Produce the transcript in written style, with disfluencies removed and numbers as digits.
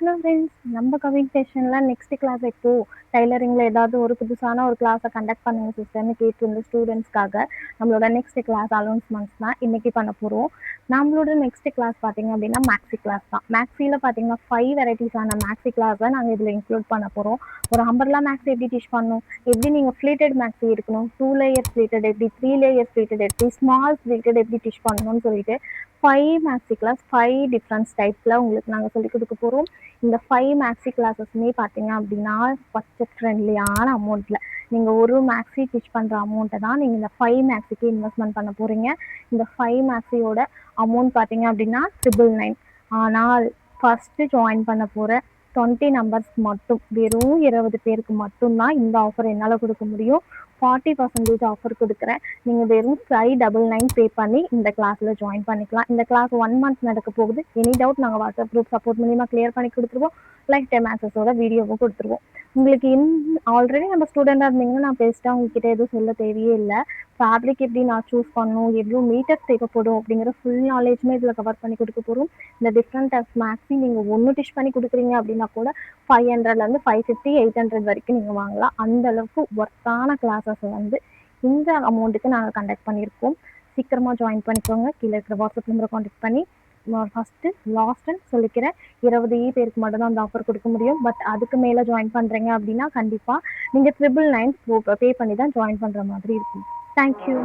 Hello friends, நம்ம கம்யூனிகேஷன்ல next class எப்போ டைலரிங்ல ஏதாவது ஒரு புதுசான ஒரு கிளாஸை கண்டக்ட் பண்ணுங்க சிஸ்டர்னு கேட்டிருந்த ஸ்டூடெண்ட்ஸ்க்காக நம்மளோட நெக்ஸ்ட் கிளாஸ் அனௌன்ஸ்மெண்ட்ஸ் தான் இன்னைக்கு பண்ண போகிறோம். நம்மளோட நெக்ஸ்ட் கிளாஸ் பார்த்தீங்க அப்படின்னா மேக்ஸி கிளாஸ் தான். மேக்ஸியில் பார்த்தீங்கன்னா 5 வெரைட்டிஸான மேக்ஸி கிளாஸை நாங்கள் இதில் இன்க்ளூட் பண்ண போகிறோம். ஒரு அம்பர்லா மேக்ஸி எப்படி டீச் பண்ணணும், எப்படி நீங்கள் ஃப்ளீட்டட் மேக்ஸி இருக்கணும், 2 லேயர் ஃப்ளீட்டட் எப்படி, 3 லேயர் ஃப்ளீட்டட் எப்படி, ஸ்மால் ஃப்ளீட்டட் எப்படி டீச் பண்ணணும்னு சொல்லிட்டு 5 மேக்ஸி கிளாஸ் 5 டிஃப்ரெண்ட்ஸ் டைப்பில் உங்களுக்கு நாங்கள் சொல்லிக் கொடுக்க போகிறோம். இந்த 5 மேக்ஸி கிளாஸஸுமே பார்த்தீங்க அப்படின்னா பட்ஜெட் ஃப்ரெண்ட்லியான அமௌண்ட்டில் நீங்கள் ஒரு மேக்ஸி டீச் பண்ணுற அமௌண்ட்டை தான் நீங்கள் இந்த 5 மேக்ஸிக்கு இன்வெஸ்ட்மெண்ட் பண்ண போகிறீங்க. இந்த 5 மேக்ஸியோட அமௌண்ட் பார்த்தீங்க அப்படின்னா 999. ஆனால் ஃபஸ்ட்டு ஜாயின் பண்ண போகிற 20 நம்பர்ஸ் மட்டும், வெறும் 20 பேருக்கு மட்டும்தான் இந்த ஆஃபர் என்னால் கொடுக்க முடியும். 40% ஆஃபர் கொடுக்குறேன். நீங்கள் வெறும் 599 பே பண்ணி இந்த கிளாஸில் ஜாயின் பண்ணிக்கலாம். இந்த கிளாஸ் 1 மந்த் நடக்க போகுது. எனி டவுட் நாங்கள் வாட்ஸ்அப் குரூப் சப்போர்ட் மூலிமா கிளியர் பண்ணி கொடுத்துருவோம். லைஃப் டைம் ஆக்சஸோட வீடியோவும் கொடுத்துருவோம். உங்களுக்கு ஆல்ரெடி நம்ம ஸ்டூடெண்டாக இருந்தீங்கன்னா நான் பேசிட்டா உங்ககிட்ட எதுவும் சொல்ல தேவையே இல்லை. ஃபேப்ரிக் எப்படி நான் சூஸ் பண்ணணும், எவ்வளோ மீட்டர்ஸ் தேவைப்படும் அப்படிங்கிற ஃபுல் நாலேஜுமே இதில் கவர் பண்ணி கொடுக்க போகிறோம். இந்த டிஃப்ரெண்ட் டைப்ஸ் மேக்ஸி நீங்கள் ஒன்று டிஷ் பண்ணி கொடுக்குறீங்க அப்படின்னா கூட 500லேருந்து 550 800 வரைக்கும் நீங்கள் வாங்கலாம். அந்த அளவுக்கு ஒர்த்தான கிளாஸஸ் வந்து இந்த அமௌண்ட்டுக்கு நாங்கள் கண்டக்ட் பண்ணியிருக்கோம். சீக்கிரமாக ஜாயின் பண்ணிக்கோங்க. கீழே இருக்கிற வாட்ஸ்அப் நம்பரை காண்டாக்ட் பண்ணி ஃபஸ்ட்டு லாஸ்ட்டுன்னு சொல்லிக்கிறேன், 20 பேருக்கு மட்டும் தான் அந்த ஆஃபர் கொடுக்க முடியும். பட் அதுக்கு மேலே ஜாயின் பண்ணுறீங்க அப்படின்னா கண்டிப்பாக நீங்கள் 999 பே பண்ணி தான் ஜாயின் பண்ணுற மாதிரி இருக்கும். தேங்க்யூ.